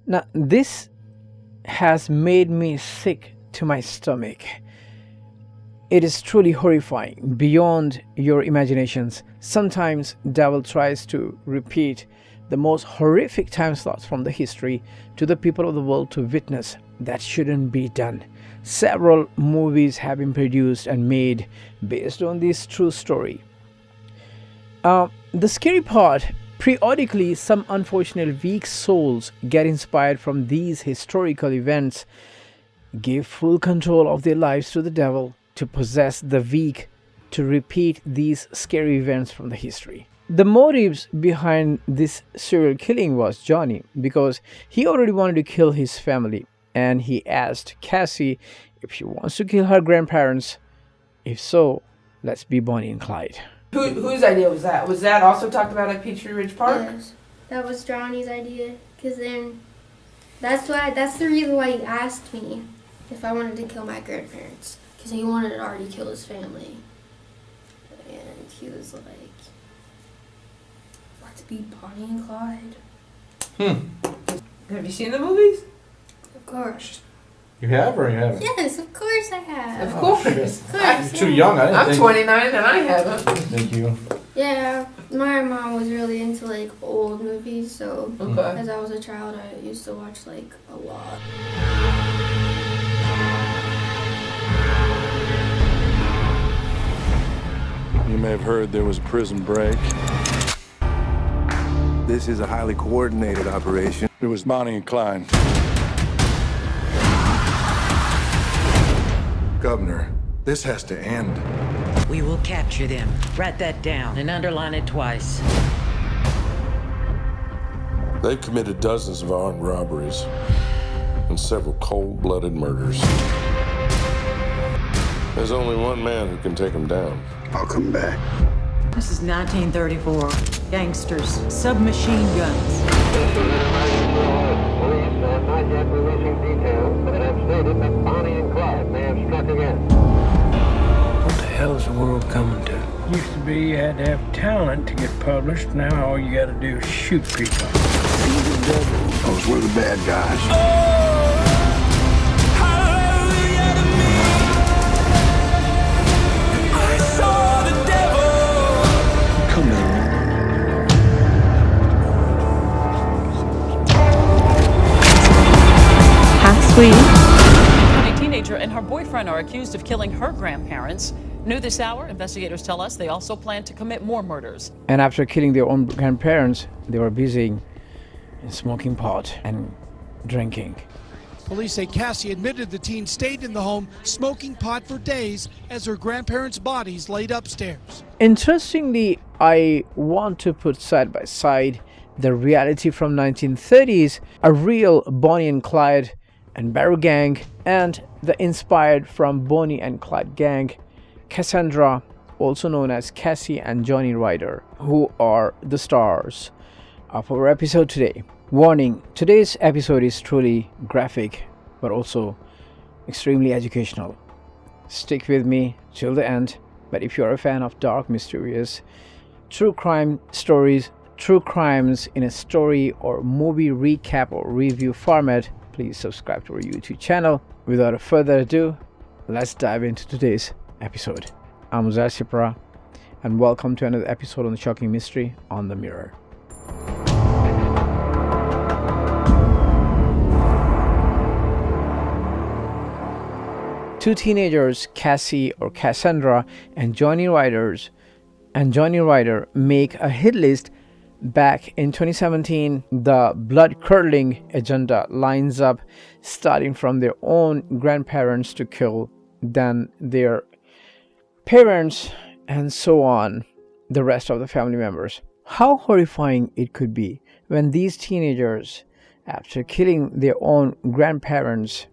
Now, this has made me sick to my stomach. It is truly horrifying, beyond your imaginations. Sometimes devil tries to repeat the most horrific time slots from the history to the people of the world to witness. That shouldn't be done. Several movies have been produced and made based on this true story. The scary part, periodically some unfortunate weak souls get inspired from these historical events, give full control of their lives to the devil to possess the weak to repeat these scary events from the history. The motives behind this serial killing was Johnny, because he already wanted to kill his family, and he asked Cassie if she wants to kill her grandparents. If so, let's be Bonnie and Clyde. Whose idea was that? Was that also talked about at Peachtree Ridge Park? Yes, that was Johnny's idea. Cause then, that's the reason why he asked me if I wanted to kill my grandparents. Cause he wanted to already kill his family, and he was like, "Let's be Bonnie and Clyde." Have you seen the movies? Of course. You have or you haven't? Yes, of course I have. Of course. Of course, You're too young. I didn't I'm think. 29 and I haven't. Thank you. Yeah, my mom was really into like old movies, so Okay. as I was a child, I used to watch like a lot. You may have heard there was a prison break. This is a highly coordinated operation. It was Bonnie and Clyde. Governor, this has to end. We will capture them. Write that down and underline it twice. They've committed dozens of armed robberies and several cold-blooded murders. There's only one man who can take them down. I'll come back. This is 1934. Gangsters, submachine guns. Police are not yet releasing details, but have stated that Bonnie and Clyde may have struck again. What the hell is the world coming to? Used to be you had to have talent to get published. Now all you gotta do is shoot people. Those were the bad guys. Come on. A teenager and her boyfriend are accused of killing her grandparents. New this hour, investigators tell us they also plan to commit more murders. And after killing their own grandparents, they were busy in smoking pot and drinking. Police say Cassie admitted the teen stayed in the home smoking pot for days as her grandparents' bodies laid upstairs. Interestingly, I want to put side by side the reality from 1930s, a real Bonnie and Clyde and Barrow gang, and the inspired from Bonnie and Clyde gang, Cassandra, also known as Cassie and Johnny Ryder, who are the stars of our episode today. Warning, today's episode is truly graphic, but also extremely educational. Stick with me till the end, but if you're a fan of dark, mysterious, true crime stories, true crimes in a story or movie recap or review format, please subscribe to our YouTube channel. Without further ado, let's dive into today's episode. I'm Uzair Sipra, and welcome to another episode on the shocking mystery on the Mirror. Two teenagers, Cassie or Cassandra and Johnny Ryder, make a hit list. Back in 2017, the blood-curdling agenda lines up, starting from their own grandparents to kill, then their parents, and so on, the rest of the family members. How horrifying it could be when these teenagers, after killing their own grandparents,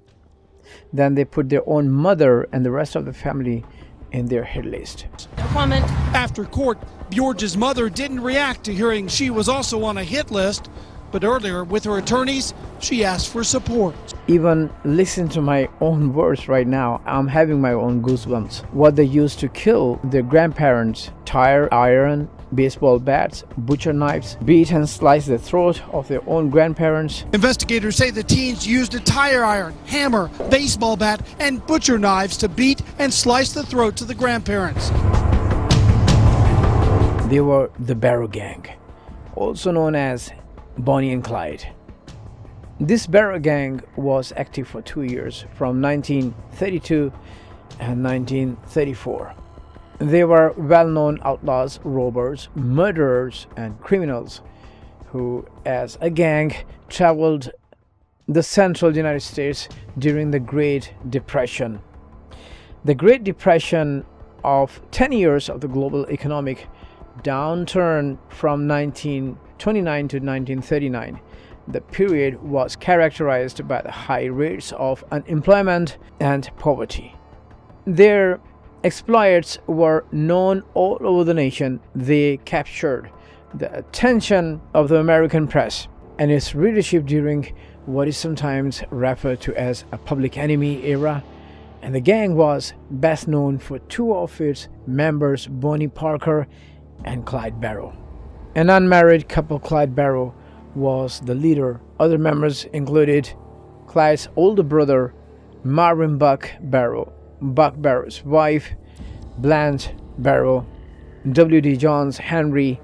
then they put their own mother and the rest of the family in their hit list. Comment. After court, Bjorge's mother didn't react to hearing she was also on a hit list, but earlier with her attorneys, she asked for support. Even listen to my own words right now, I'm having my own goosebumps. What they used to kill their grandparents: tire iron, baseball bats, butcher knives, beat and slice the throat of their own grandparents. Investigators say the teens used a tire iron, hammer, baseball bat, and butcher knives to beat and slice the throats of the grandparents. They were the Barrow Gang, also known as Bonnie and Clyde. This Barrow Gang was active for 2 years, from 1932 and 1934. They were well-known outlaws, robbers, murderers, and criminals who, as a gang, traveled the central United States during the Great Depression. The Great Depression of 10 years of the global economic downturn from 1929 to 1939. The period was characterized by the high rates of unemployment and poverty. Their exploits were known all over the nation. They captured the attention of the American press and its readership during what is sometimes referred to as a public enemy era, and the gang was best known for two of its members, Bonnie Parker and Clyde Barrow. An unmarried couple, Clyde Barrow, was the leader. Other members included Clyde's older brother, Marvin Buck Barrow, Buck Barrow's wife, Blanche Barrow, W.D. Johns Henry,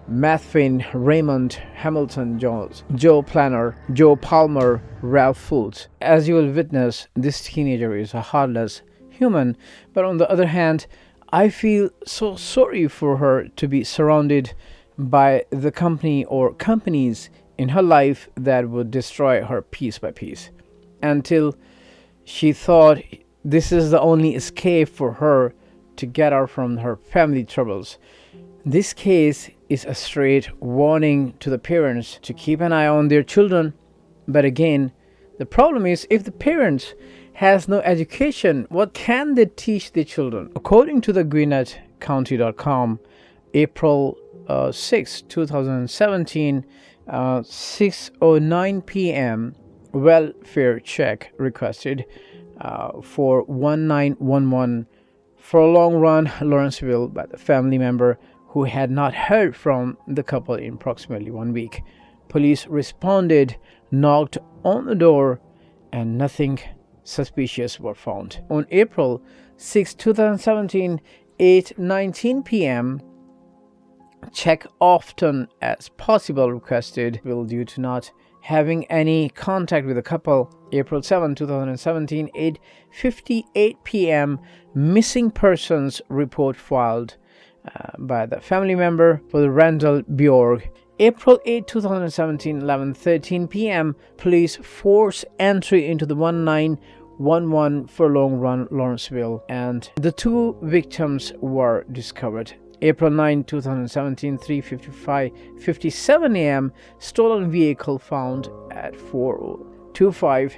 Methvin Raymond Hamilton Jones, Joe Planner, Joe Palmer, Ralph Fultz. As you will witness, this teenager is a heartless human, but on the other hand, I feel so sorry for her to be surrounded by the company or companies in her life that would destroy her piece by piece, until she thought this is the only escape for her to get out from her family troubles. This case is a straight warning to the parents to keep an eye on their children. But again, the problem is, if the parents has no education, what can they teach their children? According to the GwinnettCounty.com, April 6, 2017, 6:09 p.m., welfare check requested for 1911 for a long run Lawrenceville by the family member who had not heard from the couple in approximately 1 week. Police responded, knocked on the door, and nothing suspicious were found. On April 6, 2017, 8:19 p.m., check often as possible requested due to not having any contact with the couple. April 7, 2017, 8:58 p.m., missing persons report filed by the family member for the Randall Bjorg. April 8, 2017, 11:13 p.m., police force entry into the 1911 Furlong Run, Lawrenceville, and the two victims were discovered. April 9, 2017, 3:57 a.m., stolen vehicle found at 425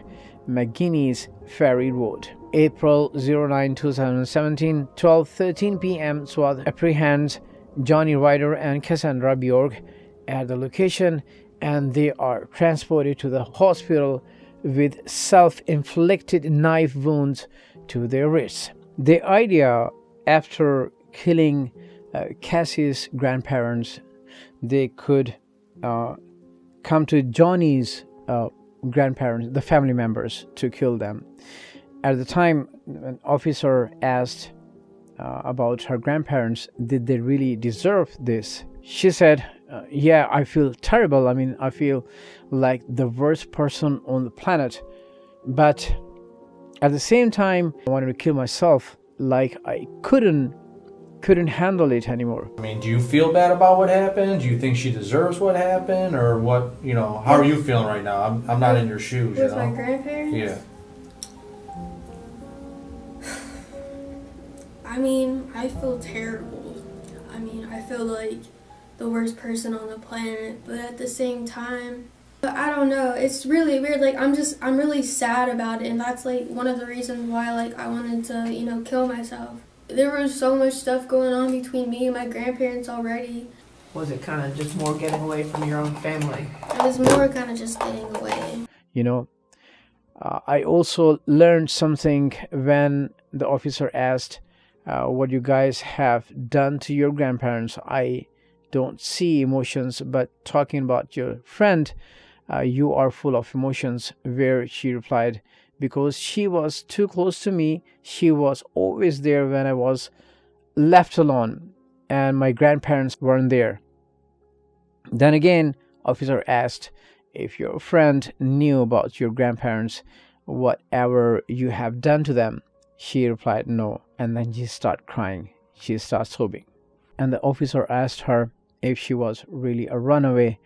McGuinness Ferry Road. April 09, 2017, 12:13 p.m., SWAT apprehends Johnny Ryder and Cassandra Bjorg at the location, and they are transported to the hospital with self-inflicted knife wounds to their wrists. The idea, after killing Cassie's grandparents, they could come to Johnny's grandparents, the family members, to kill them. At the time, an officer asked about her grandparents, did they really deserve this? She said, yeah, I feel terrible. I mean, I feel like the worst person on the planet. But at the same time, I wanted to kill myself, like I couldn't handle it anymore. I mean, do you feel bad about what happened? Do you think she deserves what happened? Or what, how are you feeling right now? I'm not in your shoes, With my grandparents? Yeah. I mean, I feel terrible. I mean, I feel like the worst person on the planet, but at the same time, I don't know, it's really weird. Like, I'm really sad about it, and that's like one of the reasons why I wanted to, kill myself. There was so much stuff going on between me and my grandparents already. Was it kind of just more getting away from your own family? It was more kind of just getting away. I also learned something when the officer asked what you guys have done to your grandparents. I don't see emotions, but talking about your friend, you are full of emotions. Where she replied, because she was too close to me. She was always there when I was left alone and my grandparents weren't there. Then again, officer asked if your friend knew about your grandparents, whatever you have done to them. She replied no, and then she started crying. She started sobbing. And the officer asked her if she was really a runaway,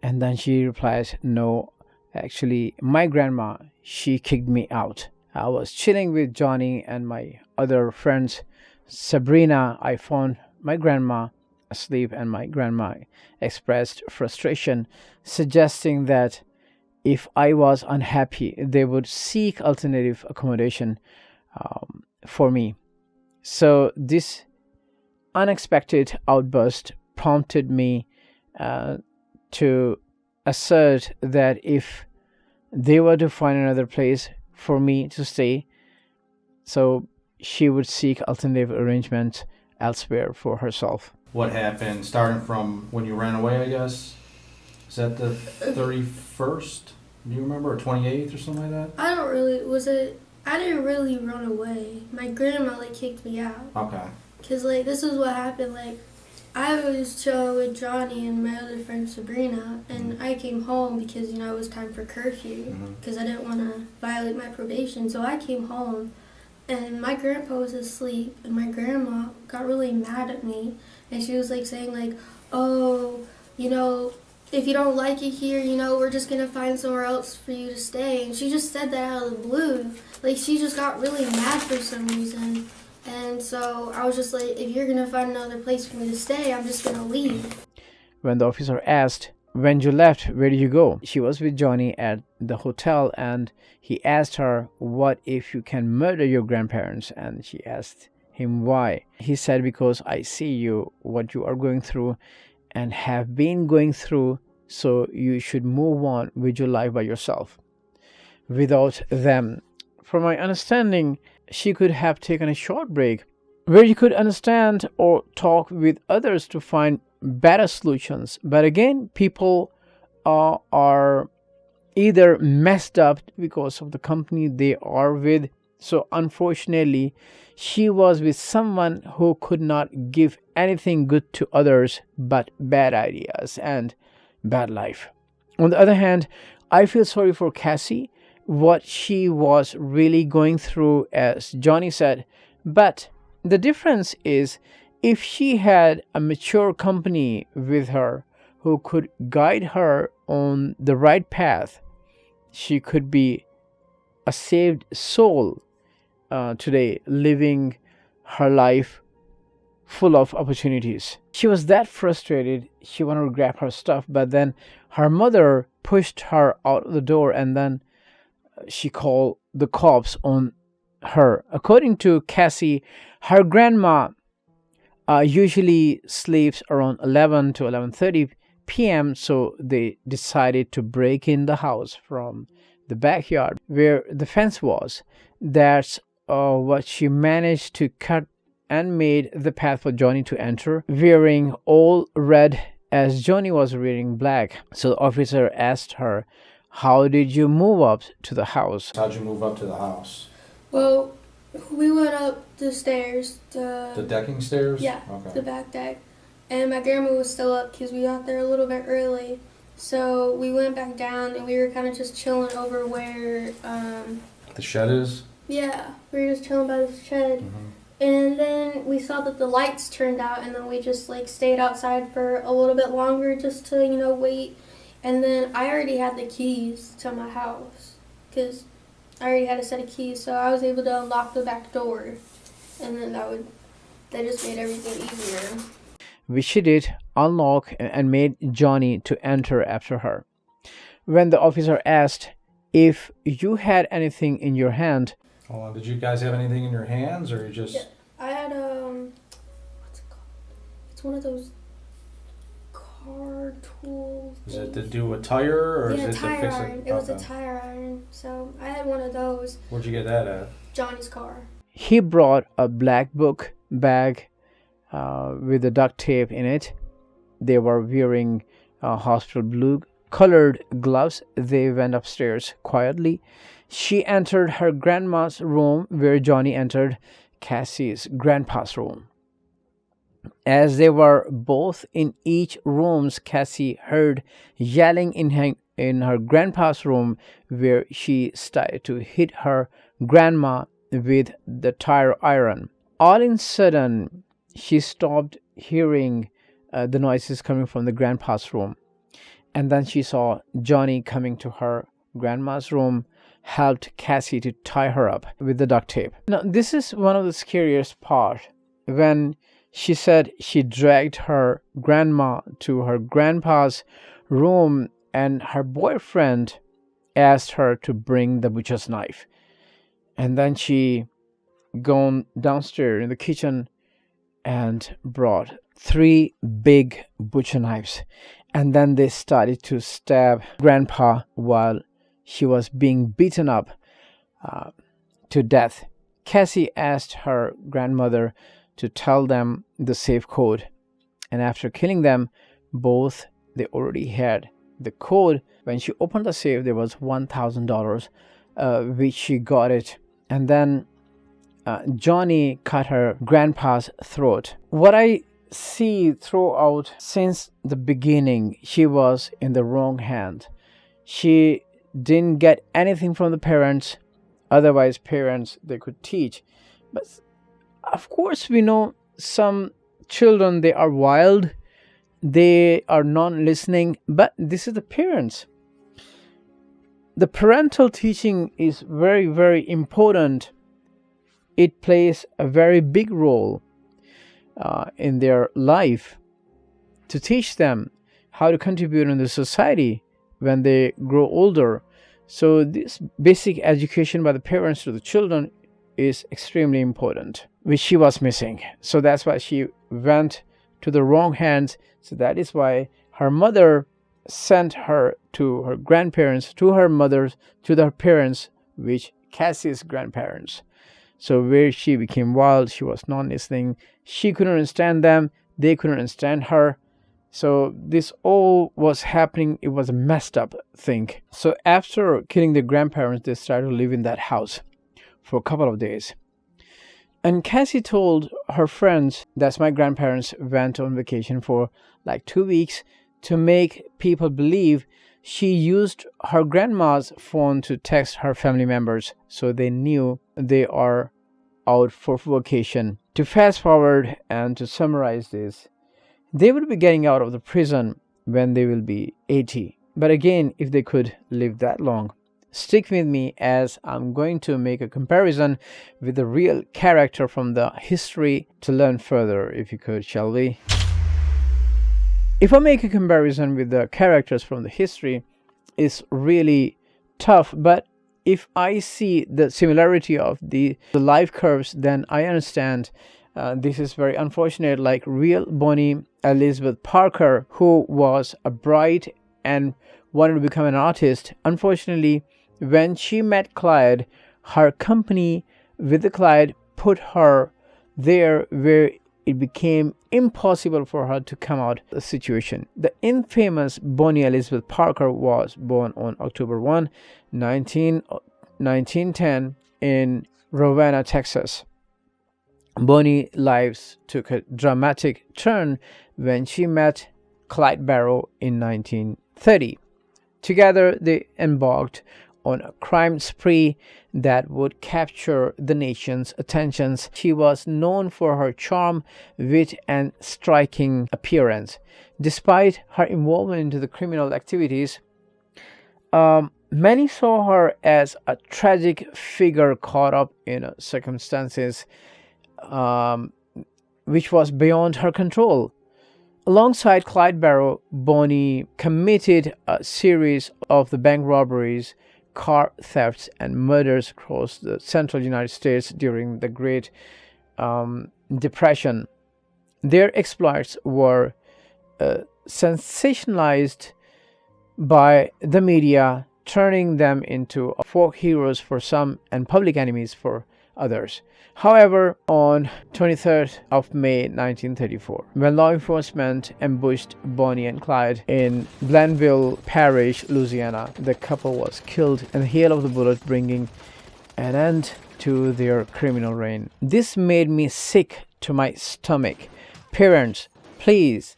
and then she replied no, actually my grandma, she kicked me out. I was chilling with Johnny and my other friends, Sabrina. I found my grandma asleep, and my grandma expressed frustration, suggesting that if I was unhappy, they would seek alternative accommodation for me. So this unexpected outburst prompted me to assert that if they were to find another place for me to stay, so she would seek alternative arrangements elsewhere for herself. What happened, starting from when you ran away, I guess? Is that the 31st? Do you remember? Or 28th or something like that? I didn't really run away. My grandma, kicked me out. Okay. Because, this is what happened. I was chilling with Johnny and my other friend Sabrina, and I came home because, it was time for curfew, because I didn't want to violate my probation. So I came home, and my grandpa was asleep, and my grandma got really mad at me, and she was, saying, oh, if you don't like it here, we're just going to find somewhere else for you to stay. And she just said that out of the blue. She just got really mad for some reason. And so I was just if you're going to find another place for me to stay, I'm just going to leave. When the officer asked, when you left, where did you go? She was with Johnny at the hotel, and he asked her, what if you can murder your grandparents? And she asked him why. He said, because I see what you are going through and have been going through, so you should move on with your life by yourself without them. From my understanding, she could have taken a short break where you could understand or talk with others to find better solutions. But again, people are either messed up because of the company they are with. So unfortunately, she was with someone who could not give anything good to others but bad ideas and bad life. On the other hand, I feel sorry for Cassie, what she was really going through, as Johnny said. But the difference is, if she had a mature company with her who could guide her on the right path, she could be a saved soul today, living her life full of opportunities. She was that frustrated, she wanted to grab her stuff, but then her mother pushed her out of the door, and then she called the cops on her. According to Cassie, her grandma usually sleeps around 11 to 11:30 p.m., so they decided to break in the house from the backyard where the fence was. That's what she managed to cut and made the path for Johnny to enter, wearing all red as Johnny was wearing black. So the officer asked her, how did you move up to the house? How'd you move up to the house? Well, we went up the stairs. The decking stairs? Yeah, okay. The back deck. And my grandma was still up because we got there a little bit early. So we went back down, and we were kind of just chilling over where... the shed is? Yeah, we were just chilling by the shed. And then we saw that the lights turned out, and then we just stayed outside for a little bit longer just to, wait. And then I already had the keys to my house because I already had a set of keys, so I was able to unlock the back door. And then that just made everything easier. Which she did, unlock and made Johnny to enter after her. When the officer asked if you had anything in your hand. Hold on, did you guys have anything in your hands, or you just... Yeah, I had, what's it called? It's one of those car tool things. Is it to do a tire, or is it to tire fix iron. it? It was a tire iron, so I had one of those. Where'd you get that at? Johnny's car. He brought a black book bag with the duct tape in it, they were wearing hospital blue colored gloves. They went upstairs quietly. She entered her grandma's room, where Johnny entered Cassie's grandpa's room. As they were both in each rooms, Cassie heard yelling in her grandpa's room, where she started to hit her grandma with the tire iron. All in sudden, she stopped hearing the noises coming from the grandpa's room. And then she saw Johnny coming to her grandma's room, helped Cassie to tie her up with the duct tape. Now, this is one of the scariest part. When she said she dragged her grandma to her grandpa's room, and her boyfriend asked her to bring the butcher's knife. And then she gone downstairs in the kitchen and brought 3 big butcher knives. And then they started to stab grandpa while she was being beaten up to death. Cassie asked her grandmother to tell them the safe code. And after killing them both, they already had the code. When she opened the safe, there was $1,000, which she got it. And then Johnny cut her grandpa's throat. What I see throughout since the beginning, she was in the wrong hand. She didn't get anything from the parents. Otherwise, parents, they could teach. But of course, we know some children, they are wild, they are non-listening, but this is the parents. The parental teaching is very, very important. It plays a very big role in their life to teach them how to contribute in the society when they grow older. So this basic education by the parents to the children is extremely important, which she was missing. So that's why she went to the wrong hands. So that is why her mother sent her to her grandparents, to her mothers, to their parents, which Cassie's grandparents. So where she became wild, she was non-listening. She couldn't understand them. They couldn't understand her. So this all was happening. It was a messed up thing. So after killing the grandparents, they started to live in that house for a couple of days. And Cassie told her friends that my grandparents went on vacation for like 2 weeks to make people believe she used her grandma's phone to text her family members, so they knew they are out for vacation. To fast forward and to summarize this, they will be getting out of the prison when they will be 80. But again, if they could live that long. Stick with me as I'm going to make a comparison with the real character from the history to learn further, if you could, shall we? If I make a comparison with the characters from the history, it's really tough. But if I see the similarity of the life curves, then I understand this is very unfortunate. Like real Bonnie Elizabeth Parker, who was a bride and wanted to become an artist. Unfortunately, when she met Clyde, her company with the Clyde put her there where it became impossible for her to come out of the situation. The infamous Bonnie Elizabeth Parker was born on October 1, 1910 in Ravenna, Texas. Bonnie's life took a dramatic turn when she met Clyde Barrow in 1930. Together, they embarked on a crime spree that would capture the nation's attentions. She was known for her charm, wit, and striking appearance. Despite her involvement into the criminal activities, many saw her as a tragic figure caught up in circumstances which was beyond her control. Alongside Clyde Barrow, Bonnie committed a series of the bank robberies, car thefts, and murders across the central United States during the Great Depression. Their exploits were sensationalized by the media, turning them into folk heroes for some and public enemies for others. However, on 23rd of May 1934, when law enforcement ambushed Bonnie and Clyde in Glenville Parish, Louisiana, the couple was killed in the hail of the bullet, bringing an end to their criminal reign. This made me sick to my stomach. Parents, please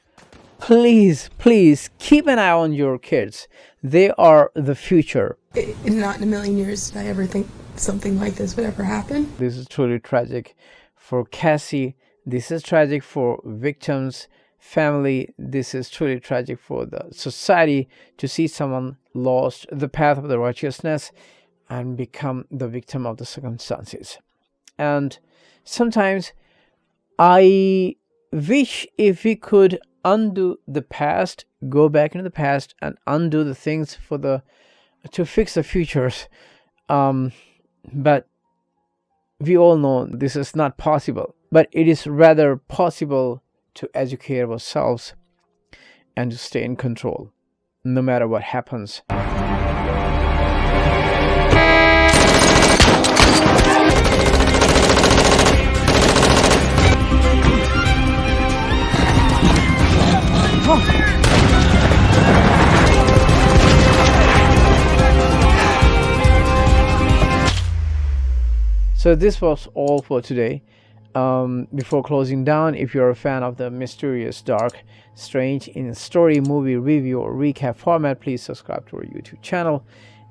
keep an eye on your kids. They are the future. Not in a million years did I ever think something like this would ever happen. This is truly tragic for Cassie. This is tragic for victims' family. This is truly tragic for the society to see someone lost the path of the righteousness and become the victim of the circumstances. And sometimes I wish if we could undo the past, go back into the past and undo the things to fix the futures. But we all know this is not possible. But it is rather possible to educate ourselves and to stay in control, no matter what happens. So this was all for today. Before closing down, if you're a fan of the mysterious, dark, strange in story, movie review or recap format, please subscribe to our YouTube channel.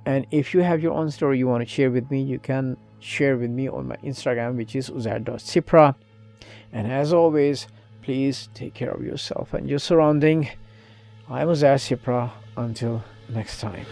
And if you have your own story you want to share with me, you can share with me on my Instagram, which is uzair.sipra. And as always, please take care of yourself and your surrounding. I'm Uzair Sipra. Until next time.